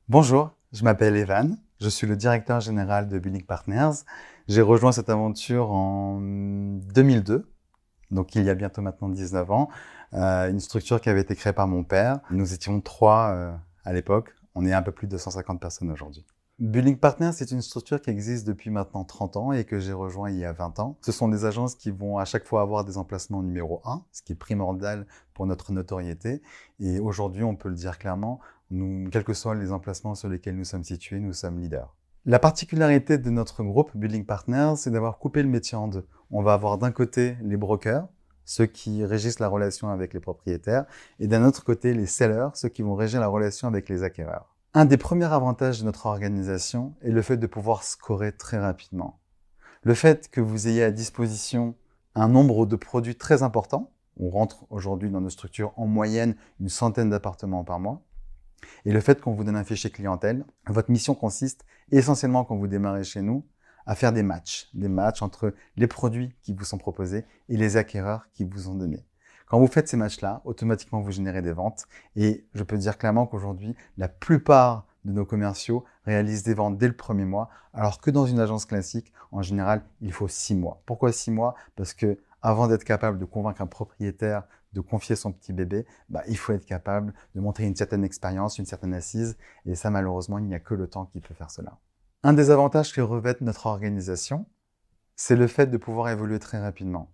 Bonjour, je m'appelle Evan, je suis le directeur général de Building Partners. J'ai rejoint cette aventure en 2002, donc il y a bientôt maintenant 19 ans, une structure qui avait été créée par mon père. Nous étions trois à l'époque, on est un peu plus de 150 personnes aujourd'hui. Building Partners, c'est une structure qui existe depuis maintenant 30 ans et que j'ai rejoint il y a 20 ans. Ce sont des agences qui vont à chaque fois avoir des emplacements numéro 1, ce qui est primordial pour notre notoriété. Et aujourd'hui, on peut le dire clairement, quels que soient les emplacements sur lesquels nous sommes situés, nous sommes leaders. La particularité de notre groupe Building Partners, c'est d'avoir coupé le métier en deux. On va avoir d'un côté les brokers, ceux qui régissent la relation avec les propriétaires, et d'un autre côté les sellers, ceux qui vont régir la relation avec les acquéreurs. Un des premiers avantages de notre organisation est le fait de pouvoir scorer très rapidement. Le fait que vous ayez à disposition un nombre de produits très important, on rentre aujourd'hui dans nos structures en moyenne une centaine d'appartements par mois, et le fait qu'on vous donne un fichier clientèle, votre mission consiste essentiellement quand vous démarrez chez nous à faire des matchs entre les produits qui vous sont proposés et les acquéreurs qui vous ont donné. Quand vous faites ces matchs-là, automatiquement vous générez des ventes et je peux dire clairement qu'aujourd'hui, la plupart de nos commerciaux réalisent des ventes dès le premier mois, alors que dans une agence classique, en général, il faut 6 mois. Pourquoi 6 mois? Parce que avant d'être capable de convaincre un propriétaire de confier son petit bébé, il faut être capable de montrer une certaine expérience, une certaine assise, et ça malheureusement, il n'y a que le temps qui peut faire cela. Un des avantages que revêt notre organisation, c'est le fait de pouvoir évoluer très rapidement.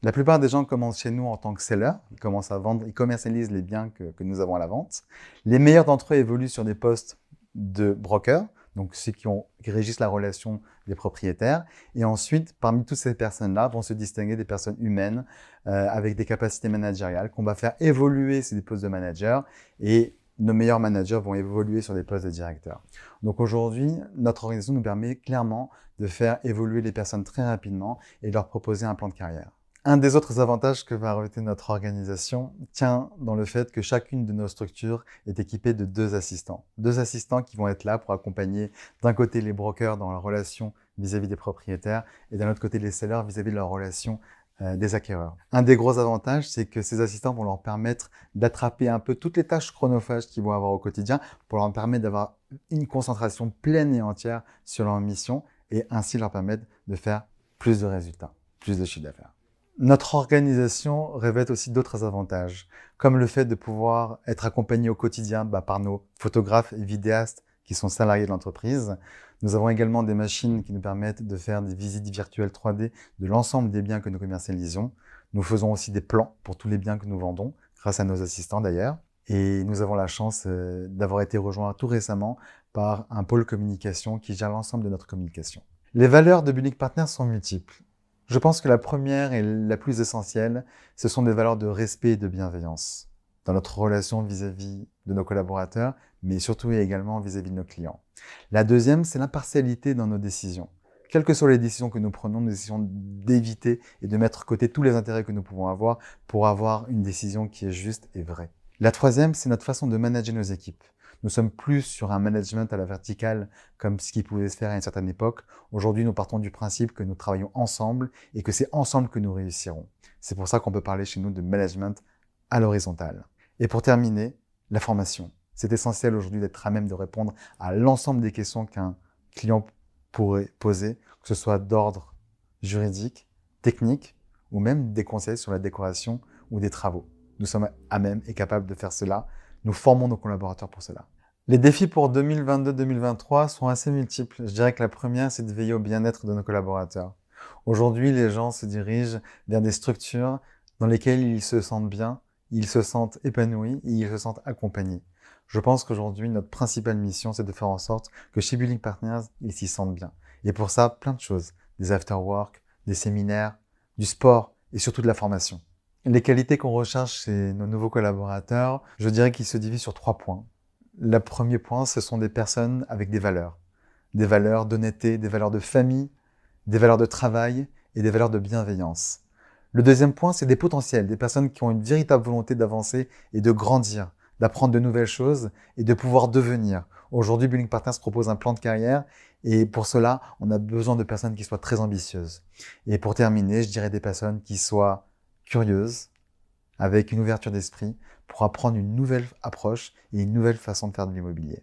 La plupart des gens commencent chez nous en tant que sellers, ils commencent à vendre, ils commercialisent les biens que nous avons à la vente. Les meilleurs d'entre eux évoluent sur des postes de brokers, donc ceux qui régissent la relation des propriétaires. Et ensuite, parmi toutes ces personnes-là, vont se distinguer des personnes humaines avec des capacités managériales qu'on va faire évoluer sur des postes de manager et nos meilleurs managers vont évoluer sur des postes de directeurs. Donc aujourd'hui, notre organisation nous permet clairement de faire évoluer les personnes très rapidement et de leur proposer un plan de carrière. Un des autres avantages que va revêtir notre organisation tient dans le fait que chacune de nos structures est équipée de 2 assistants. 2 assistants qui vont être là pour accompagner d'un côté les brokers dans leur relation vis-à-vis des propriétaires et d'un autre côté les sellers vis-à-vis de leur relation des acquéreurs. Un des gros avantages, c'est que ces assistants vont leur permettre d'attraper un peu toutes les tâches chronophages qu'ils vont avoir au quotidien pour leur permettre d'avoir une concentration pleine et entière sur leur mission et ainsi leur permettre de faire plus de résultats, plus de chiffre d'affaires. Notre organisation revêt aussi d'autres avantages, comme le fait de pouvoir être accompagné au quotidien par nos photographes et vidéastes qui sont salariés de l'entreprise. Nous avons également des machines qui nous permettent de faire des visites virtuelles 3D de l'ensemble des biens que nous commercialisons. Nous faisons aussi des plans pour tous les biens que nous vendons, grâce à nos assistants d'ailleurs. Et nous avons la chance d'avoir été rejoints tout récemment par un pôle communication qui gère l'ensemble de notre communication. Les valeurs de Building Partners sont multiples. Je pense que la première et la plus essentielle, ce sont des valeurs de respect et de bienveillance dans notre relation vis-à-vis de nos collaborateurs, mais surtout et également vis-à-vis de nos clients. La deuxième, c'est l'impartialité dans nos décisions. Quelles que soient les décisions que nous prenons, nous essayons d'éviter et de mettre de côté tous les intérêts que nous pouvons avoir pour avoir une décision qui est juste et vraie. La troisième, c'est notre façon de manager nos équipes. Nous sommes plus sur un management à la verticale comme ce qui pouvait se faire à une certaine époque. Aujourd'hui, nous partons du principe que nous travaillons ensemble et que c'est ensemble que nous réussirons. C'est pour ça qu'on peut parler chez nous de management à l'horizontale. Et pour terminer, la formation. C'est essentiel aujourd'hui d'être à même de répondre à l'ensemble des questions qu'un client pourrait poser, que ce soit d'ordre juridique, technique ou même des conseils sur la décoration ou des travaux. Nous sommes à même et capables de faire cela. Nous formons nos collaborateurs pour cela. Les défis pour 2022-2023 sont assez multiples. Je dirais que la première, c'est de veiller au bien-être de nos collaborateurs. Aujourd'hui, les gens se dirigent vers des structures dans lesquelles ils se sentent bien, ils se sentent épanouis et ils se sentent accompagnés. Je pense qu'aujourd'hui, notre principale mission, c'est de faire en sorte que chez Building Partners, ils s'y sentent bien. Et pour ça, plein de choses. Des after-work, des séminaires, du sport et surtout de la formation. Les qualités qu'on recherche chez nos nouveaux collaborateurs, je dirais qu'ils se divisent sur 3 points. Le premier point, ce sont des personnes avec des valeurs d'honnêteté, des valeurs de famille, des valeurs de travail et des valeurs de bienveillance. Le deuxième point, c'est des potentiels, des personnes qui ont une véritable volonté d'avancer et de grandir, d'apprendre de nouvelles choses et de pouvoir devenir. Aujourd'hui, Building Partners propose un plan de carrière et pour cela, on a besoin de personnes qui soient très ambitieuses. Et pour terminer, je dirais des personnes qui soient curieuses, avec une ouverture d'esprit pour apprendre une nouvelle approche et une nouvelle façon de faire de l'immobilier.